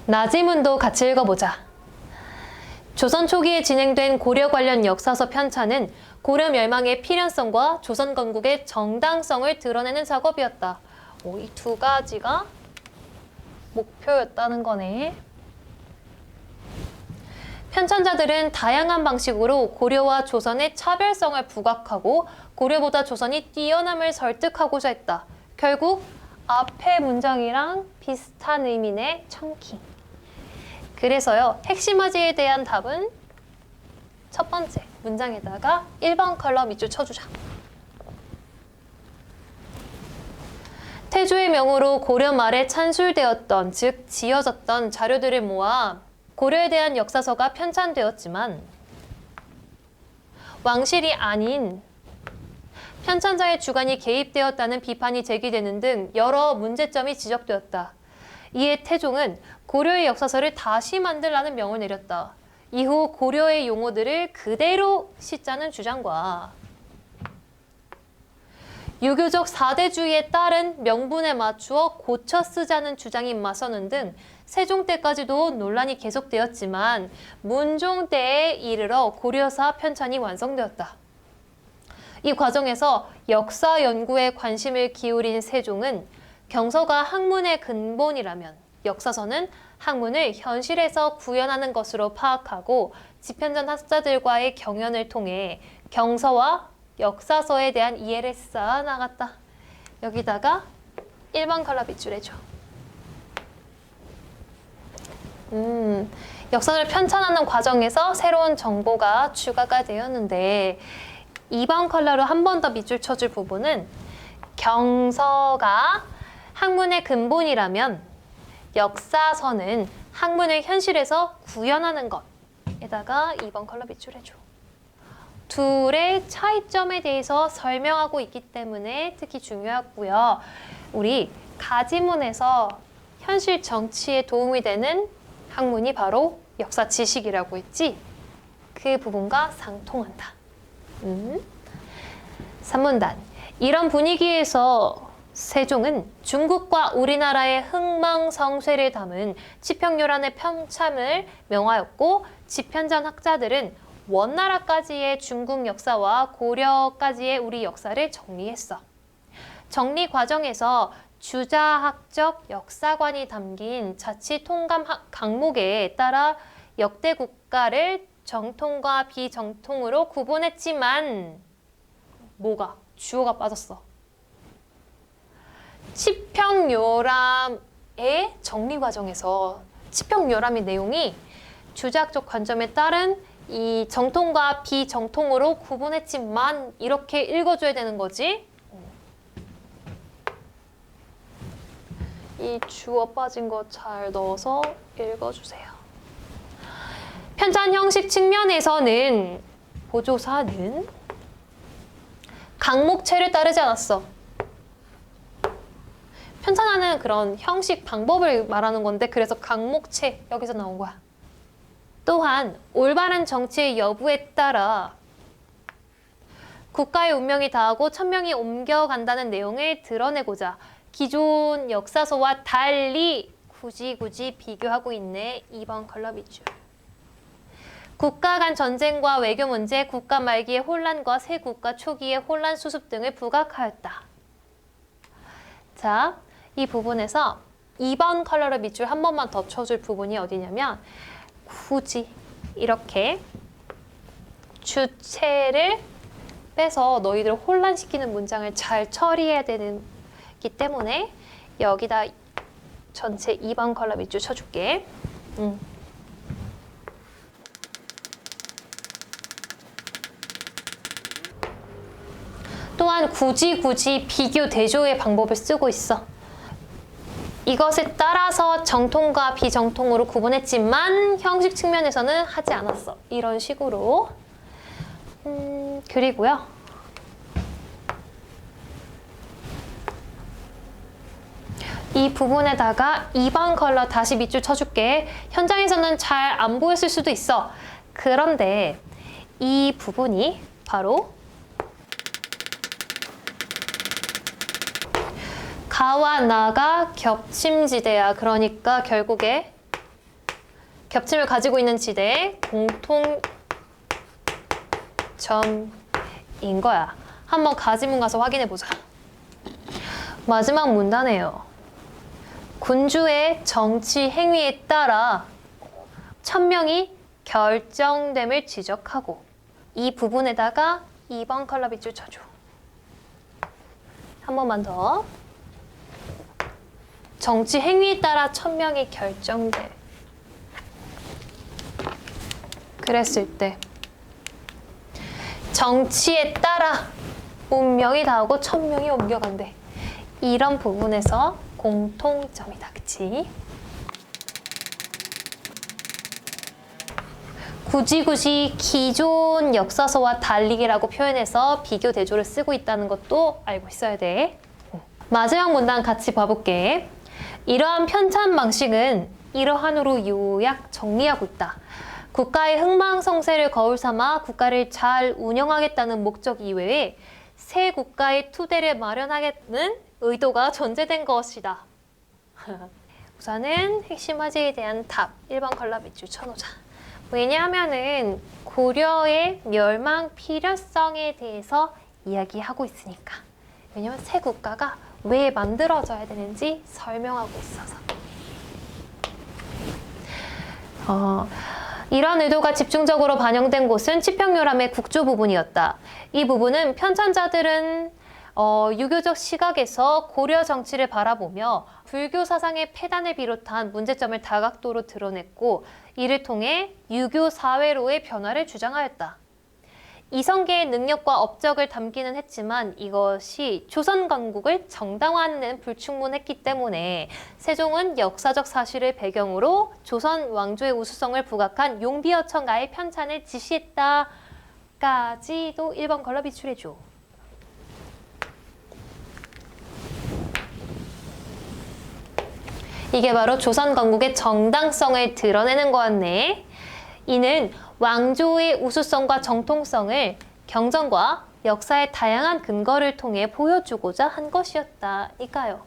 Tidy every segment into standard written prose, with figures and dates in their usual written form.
나지문도 같이 읽어보자. 조선 초기에 진행된 고려 관련 역사서 편찬은 고려 멸망의 필연성과 조선 건국의 정당성을 드러내는 작업이었다. 이 두 가지가 목표였다는 거네. 편찬자들은 다양한 방식으로 고려와 조선의 차별성을 부각하고 고려보다 조선이 뛰어남을 설득하고자 했다. 결국 앞의 문장이랑 비슷한 의미의 첨기. 그래서요, 핵심화제에 대한 답은 첫 번째 문장에다가 1번 컬러 밑줄 쳐주자. 태조의 명으로 고려 말에 찬술되었던, 즉 지어졌던 자료들을 모아 고려에 대한 역사서가 편찬되었지만 왕실이 아닌 편찬자의 주관이 개입되었다는 비판이 제기되는 등 여러 문제점이 지적되었다. 이에 태종은 고려의 역사서를 다시 만들라는 명을 내렸다. 이후 고려의 용어들을 그대로 싣자는 주장과 유교적 사대주의에 따른 명분에 맞추어 고쳐 쓰자는 주장이 맞서는 등 세종 때까지도 논란이 계속되었지만 문종 때에 이르러 고려사 편찬이 완성되었다. 이 과정에서 역사 연구에 관심을 기울인 세종은 경서가 학문의 근본이라면 역사서는 학문을 현실에서 구현하는 것으로 파악하고 집현전 학자들과의 경연을 통해 경서와 역사서에 대한 이해를 쌓아나갔다. 여기다가 1번 컬러 빗줄해줘. 역사를 편찬하는 과정에서 새로운 정보가 추가가 되었는데 2번 컬러로 한 번 더 밑줄 쳐줄 부분은 경서가 학문의 근본이라면 역사서는 학문을 현실에서 구현하는 것에다가 2번 컬러 밑줄해줘. 둘의 차이점에 대해서 설명하고 있기 때문에 특히 중요하고요. 우리 가지문에서 현실 정치에 도움이 되는 학문이 바로 역사 지식이라고 했지? 그 부분과 상통한다. 3문단. 이런 분위기에서 세종은 중국과 우리나라의 흥망성쇠를 담은 치평요란의 편찬을 명하였고 집현전 학자들은 원나라까지의 중국 역사와 고려까지의 우리 역사를 정리했어. 정리 과정에서 주자학적 역사관이 담긴 자치 통감 강목에 따라 역대 국가를 정통과 비정통으로 구분했지만 뭐가? 주어가 빠졌어. 치평요람의 정리 과정에서 치평요람의 내용이 주자학적 관점에 따른 이 정통과 비정통으로 구분했지만 이렇게 읽어줘야 되는 거지. 이 주어 빠진 거 잘 넣어서 읽어주세요. 편찬 형식 측면에서는 보조사는 강목체를 따르지 않았어. 편찬하는 그런 형식 방법을 말하는 건데 그래서 강목체 여기서 나온 거야. 또한 올바른 정치의 여부에 따라 국가의 운명이 다하고 천명이 옮겨간다는 내용을 드러내고자 기존 역사서와 달리 굳이 비교하고 있네. 2번 컬러 밑줄. 국가 간 전쟁과 외교 문제, 국가 말기의 혼란과 새 국가 초기의 혼란 수습 등을 부각하였다. 자, 이 부분에서 2번 컬러를 밑줄 한 번만 더 쳐줄 부분이 어디냐면 굳이 이렇게 주체를 빼서 너희들을 혼란시키는 문장을 잘 처리해야 되기 때문에 여기다 전체 2번 컬러 밑줄 쳐줄게. 또한 굳이 비교 대조의 방법을 쓰고 있어. 이것에 따라서 정통과 비정통으로 구분했지만 형식 측면에서는 하지 않았어. 이런 식으로. 그리고요. 이 부분에다가 2번 컬러 다시 밑줄 쳐줄게. 현장에서는 잘 안 보였을 수도 있어. 그런데 이 부분이 바로 가와 나가 겹침지대야. 그러니까 결국에 겹침을 가지고 있는 지대의 공통점인 거야. 한번 가지문 가서 확인해보자. 마지막 문단이에요. 군주의 정치 행위에 따라 천명이 결정됨을 지적하고 이 부분에다가 2번 컬러 빗줄 쳐줘. 한 번만 더. 정치 행위에 따라 천명이 결정돼. 그랬을 때 정치에 따라 운명이 닿고 천명이 옮겨간대. 이런 부분에서 공통점이다. 그치? 굳이 기존 역사서와 달리기라고 표현해서 비교 대조를 쓰고 있다는 것도 알고 있어야 돼. 마지막 문단 같이 봐볼게. 이러한 편찬 방식은 이러한으로 요약 정리하고 있다. 국가의 흥망성쇠를 거울 삼아 국가를 잘 운영하겠다는 목적 이외에 새 국가의 토대를 마련하겠다는 의도가 전제된 것이다. 우선은 핵심 화제에 대한 답 1번 컬러 밑줄 쳐놓자. 왜냐하면은 고려의 멸망 필요성에 대해서 이야기하고 있으니까. 왜냐면 새 국가가 왜 만들어져야 되는지 설명하고 있어서. 이런 의도가 집중적으로 반영된 곳은 치평요람의 국조 부분이었다. 이 부분은 편찬자들은 유교적 시각에서 고려 정치를 바라보며 불교 사상의 폐단을 비롯한 문제점을 다각도로 드러냈고 이를 통해 유교 사회로의 변화를 주장하였다. 이성계의 능력과 업적을 담기는 했지만 이것이 조선 건국을 정당화하는 불충분했기 때문에 세종은 역사적 사실을 배경으로 조선 왕조의 우수성을 부각한 용비어천가의 편찬을 지시했다까지도 1번 걸러 비출해줘. 이게 바로 조선 건국의 정당성을 드러내는 거였네. 이는 왕조의 우수성과 정통성을 경전과 역사의 다양한 근거를 통해 보여주고자 한 것이었다니까요.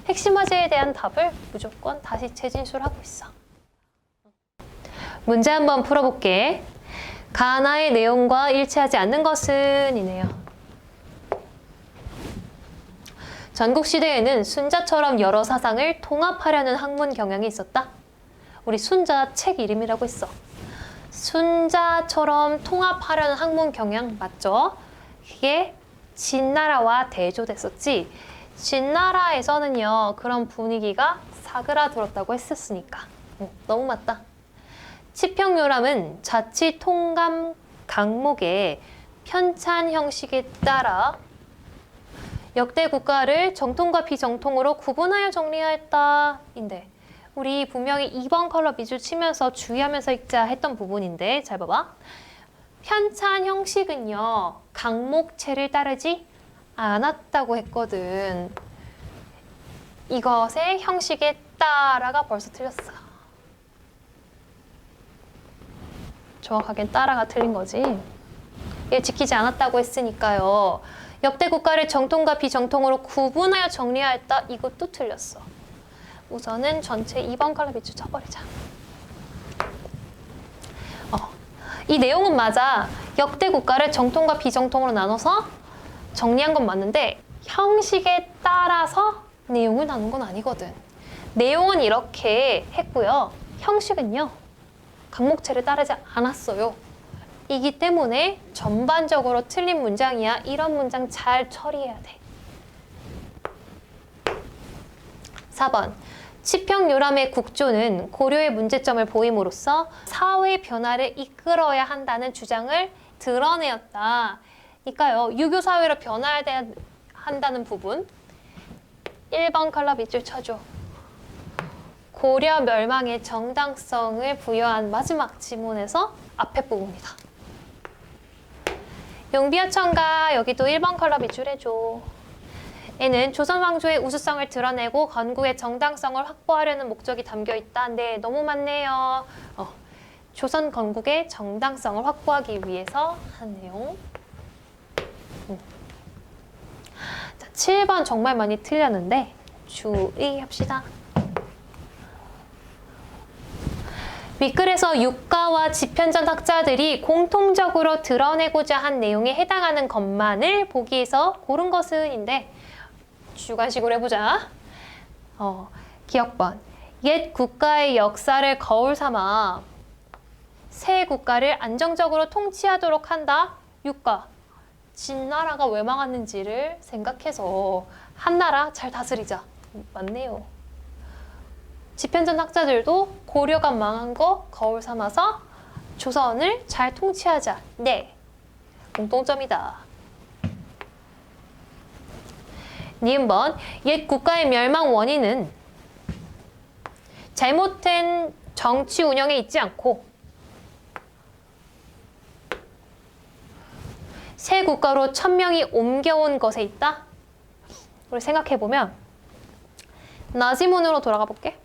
핵심 화제에 대한 답을 무조건 다시 재진술하고 있어. 문제 한번 풀어볼게. 가나의 내용과 일치하지 않는 것은 이네요. 전국시대에는 순자처럼 여러 사상을 통합하려는 학문 경향이 있었다. 우리 순자 책 이름이라고 했어. 순자처럼 통합하려는 학문 경향 맞죠? 그게 진나라와 대조됐었지. 진나라에서는요 그런 분위기가 사그라들었다고 했었으니까. 너무 맞다. 치평요람은 자치 통감 강목의 편찬 형식에 따라 역대 국가를 정통과 비정통으로 구분하여 정리하였다 인데 우리 분명히 2번 컬러 밑줄 치면서 주의하면서 읽자 했던 부분인데 잘 봐봐. 편찬 형식은요 강목체를 따르지 않았다고 했거든. 이것의 형식에 따라가 벌써 틀렸어. 정확하게 따라가 틀린 거지. 얘 지키지 않았다고 했으니까요. 역대 국가를 정통과 비정통으로 구분하여 정리하였다. 이것도 틀렸어. 우선은 전체 2번 컬러 밑줄 쳐버리자. 이 내용은 맞아. 역대 국가를 정통과 비정통으로 나눠서 정리한 건 맞는데 형식에 따라서 내용을 나눈 건 아니거든. 내용은 이렇게 했고요. 형식은요. 강목체를 따르지 않았어요. 이기 때문에 전반적으로 틀린 문장이야. 이런 문장 잘 처리해야 돼. 4번. 치평요람의 국조는 고려의 문제점을 보임으로써 사회 변화를 이끌어야 한다는 주장을 드러내었다. 그러니까요. 유교 사회로 변화해야 한다는 부분. 1번 컬러 밑줄 쳐줘. 고려 멸망의 정당성을 부여한 마지막 지문에서 앞에 부분이다. 용비어천가 여기도 1번 컬러 밑줄 해줘. 얘는 조선 왕조의 우수성을 드러내고 건국의 정당성을 확보하려는 목적이 담겨 있다. 네, 너무 많네요. 조선 건국의 정당성을 확보하기 위해서 한 내용. 자, 7번 정말 많이 틀렸는데 주의합시다. 윗글에서 유가와 집현전 학자들이 공통적으로 드러내고자 한 내용에 해당하는 것만을 보기에서 고른 것은인데 주관식으로 해보자. 기억번. 옛 국가의 역사를 거울 삼아 새 국가를 안정적으로 통치하도록 한다. 유가. 진나라가 왜 망했는지를 생각해서 한나라 잘 다스리자. 맞네요. 집현전 학자들도 고려가 망한 거 거울 삼아서 조선을 잘 통치하자. 네, 공통점이다. 니은번. 옛 국가의 멸망 원인은 잘못된 정치 운영에 있지 않고 새 국가로 천명이 옮겨온 것에 있다. 우리 생각해보면 나지문으로 돌아가 볼게.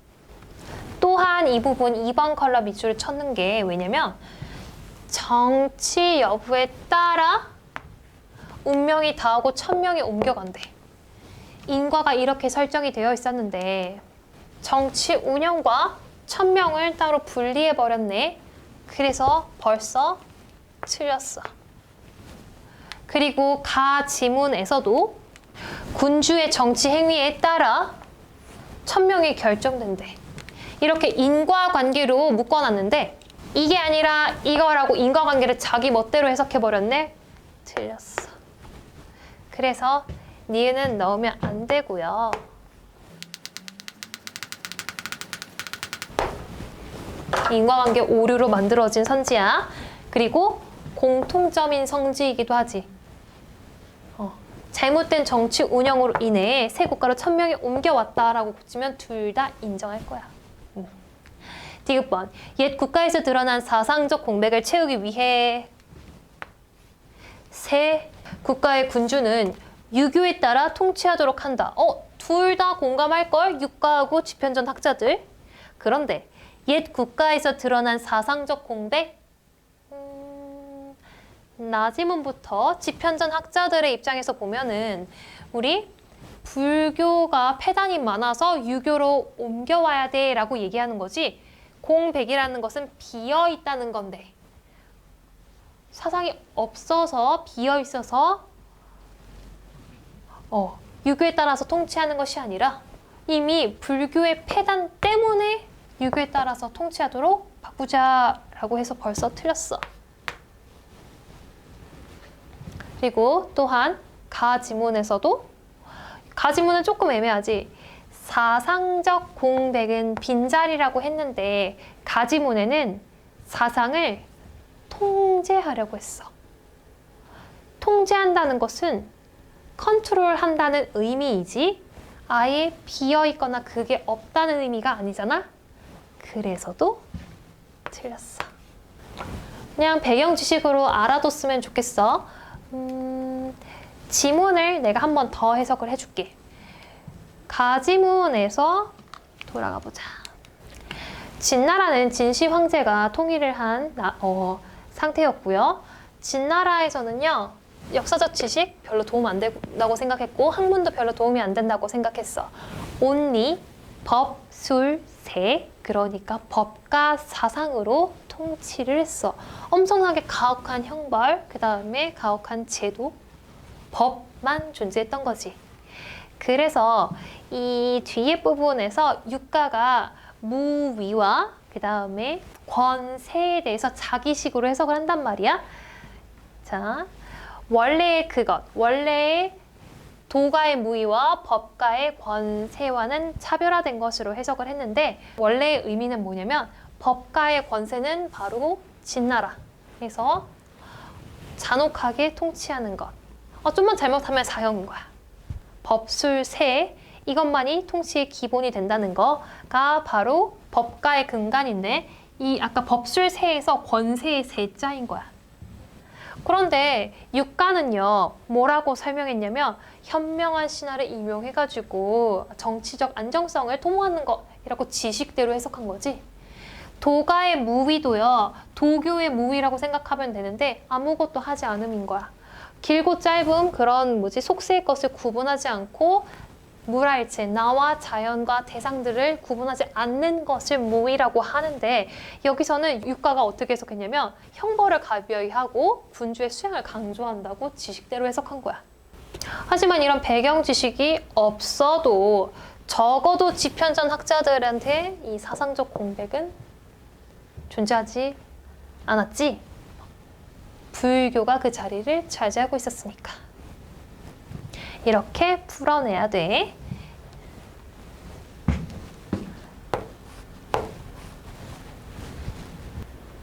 또한 이 부분 2번 컬러 밑줄을 쳤는 게 왜냐면 정치 여부에 따라 운명이 다하고 천명이 옮겨간대. 인과가 이렇게 설정이 되어 있었는데 정치 운영과 천명을 따로 분리해버렸네. 그래서 벌써 틀렸어. 그리고 가 지문에서도 군주의 정치 행위에 따라 천명이 결정된대. 이렇게 인과관계로 묶어놨는데 이게 아니라 이거라고 인과관계를 자기 멋대로 해석해버렸네. 틀렸어. 그래서 니은은 넣으면 안 되고요. 인과관계 오류로 만들어진 선지야. 그리고 공통점인 성지이기도 하지. 잘못된 정치 운영으로 인해 새 국가로 천명이 옮겨왔다라고 고치면 둘 다 인정할 거야. 디귿번. 옛 국가에서 드러난 사상적 공백을 채우기 위해 새 국가의 군주는 유교에 따라 통치하도록 한다. 둘 다 공감할걸? 유가하고 집현전 학자들. 그런데 옛 국가에서 드러난 사상적 공백? 나지문부터 집현전 학자들의 입장에서 보면은 우리 불교가 폐단이 많아서 유교로 옮겨와야 돼 라고 얘기하는 거지 공백이라는 것은 비어 있다는 건데 사상이 없어서 비어 있어서 유교에 따라서 통치하는 것이 아니라 이미 불교의 폐단 때문에 유교에 따라서 통치하도록 바꾸자라고 해서 벌써 틀렸어. 그리고 또한 가지문에서도 가지문은 조금 애매하지. 사상적 공백은 빈자리라고 했는데 가지문에는 사상을 통제하려고 했어. 통제한다는 것은 컨트롤한다는 의미이지 아예 비어있거나 그게 없다는 의미가 아니잖아. 그래서도 틀렸어. 그냥 배경 지식으로 알아뒀으면 좋겠어. 지문을 내가 한 번 더 해석을 해줄게. 가지문에서 돌아가 보자. 진나라는 진시 황제가 통일을 한 상태였고요. 진나라에서는요. 역사적 지식 별로 도움 안 된다고 생각했고 학문도 별로 도움이 안 된다고 생각했어. 온리, 법, 술, 세 그러니까 법과 사상으로 통치를 했어. 엄청나게 가혹한 형벌, 그 다음에 가혹한 제도, 법만 존재했던 거지. 그래서 이 뒤에 부분에서 유가가 무위와 그 다음에 권세에 대해서 자기식으로 해석을 한단 말이야. 자, 원래의 그것, 원래의 도가의 무위와 법가의 권세와는 차별화된 것으로 해석을 했는데 원래의 의미는 뭐냐면 법가의 권세는 바로 진나라. 그래서 잔혹하게 통치하는 것. 좀만 잘못하면 사형인 거야. 법술세 이것만이 통치의 기본이 된다는 거가 바로 법가의 근간인데 이 아까 법술세에서 권세의 세자인 거야. 그런데 유가는요 뭐라고 설명했냐면 현명한 신하를 임용해가지고 정치적 안정성을 도모하는 것이라고 지식대로 해석한 거지. 도가의 무위도요 도교의 무위라고 생각하면 되는데 아무것도 하지 않음인 거야. 길고 짧음 그런 속세의 것을 구분하지 않고 물화일체, 나와 자연과 대상들을 구분하지 않는 것을 모의라고 하는데 여기서는 유가가 어떻게 해석했냐면 형벌을 가벼이 하고 분주의 수양을 강조한다고 지식대로 해석한 거야. 하지만 이런 배경 지식이 없어도 적어도 지편전 학자들한테 이 사상적 공백은 존재하지 않았지. 불교가 그 자리를 차지하고 있었으니까. 이렇게 풀어내야 돼.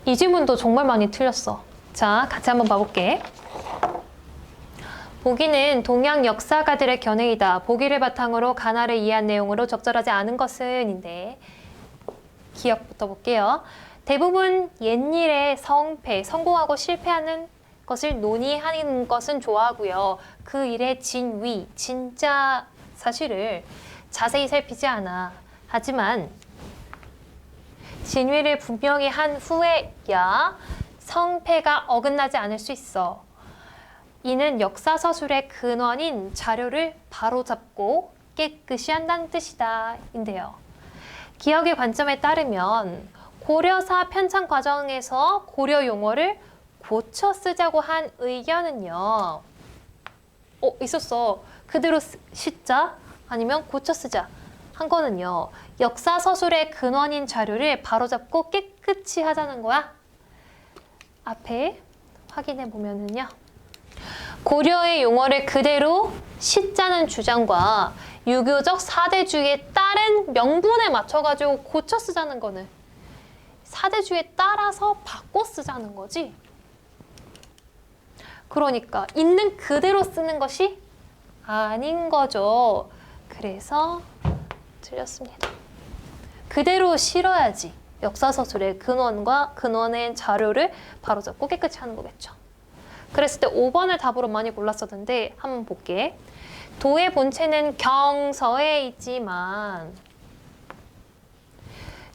이 지문도 정말 많이 틀렸어. 자, 같이 한번 봐볼게. 보기는 동양 역사가들의 견해이다. 보기를 바탕으로 가나를 이해한 내용으로 적절하지 않은 것은 인데 기억부터 볼게요. 대부분 옛일의 성패, 성공하고 실패하는 것을 논의하는 것은 좋아하고요. 그 일의 진위, 진짜 사실을 자세히 살피지 않아. 하지만 진위를 분명히 한 후에야 성패가 어긋나지 않을 수 있어. 이는 역사서술의 근원인 자료를 바로잡고 깨끗이 한다는 뜻이다. 인데요. 기억의 관점에 따르면 고려사 편찬 과정에서 고려 용어를 고쳐 쓰자고 한 의견은요. 있었어. 그대로 싣자 아니면 고쳐 쓰자 한 거는요. 역사서술의 근원인 자료를 바로잡고 깨끗이 하자는 거야. 앞에 확인해 보면은요. 고려의 용어를 그대로 싣자는 주장과 유교적 사대주의에 따른 명분에 맞춰가지고 고쳐 쓰자는 거는 사대주의에 따라서 바꿔 쓰자는 거지. 그러니까 있는 그대로 쓰는 것이 아닌 거죠. 그래서 틀렸습니다. 그대로 실어야지. 역사서술의 근원과 근원의 자료를 바로잡고 깨끗이 하는 거겠죠. 그랬을 때 5번을 답으로 많이 골랐었는데 한번 볼게. 도의 본체는 경서에 있지만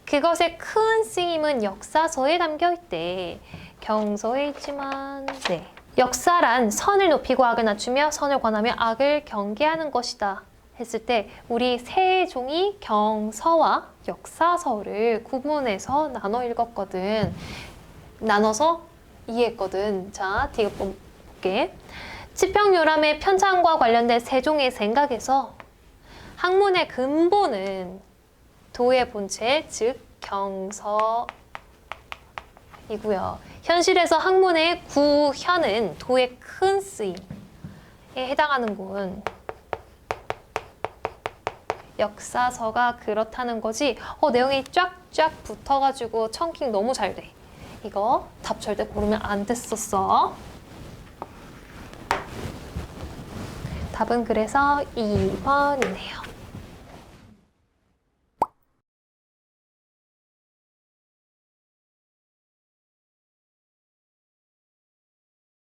그것의 큰 쓰임은 역사서에 담겨 있대. 경서에 있지만 네. 역사란 선을 높이고 악을 낮추며 선을 권하며 악을 경계하는 것이다. 했을 때 우리 세종이 경서와 역사서를 구분해서 나눠 읽었거든. 나눠서 이해했거든. 자, 뒤에 볼게. 치평요람의 편찬과 관련된 세종의 생각에서 학문의 근본은 도의 본체, 즉 경서이고요. 현실에서 학문의 구현은 도의 큰 쓰임에 해당하는 군 역사서가 그렇다는 거지. 내용이 쫙쫙 붙어가지고 청킹 너무 잘 돼. 이거 답 절대 고르면 안 됐었어. 답은 그래서 2번이네요.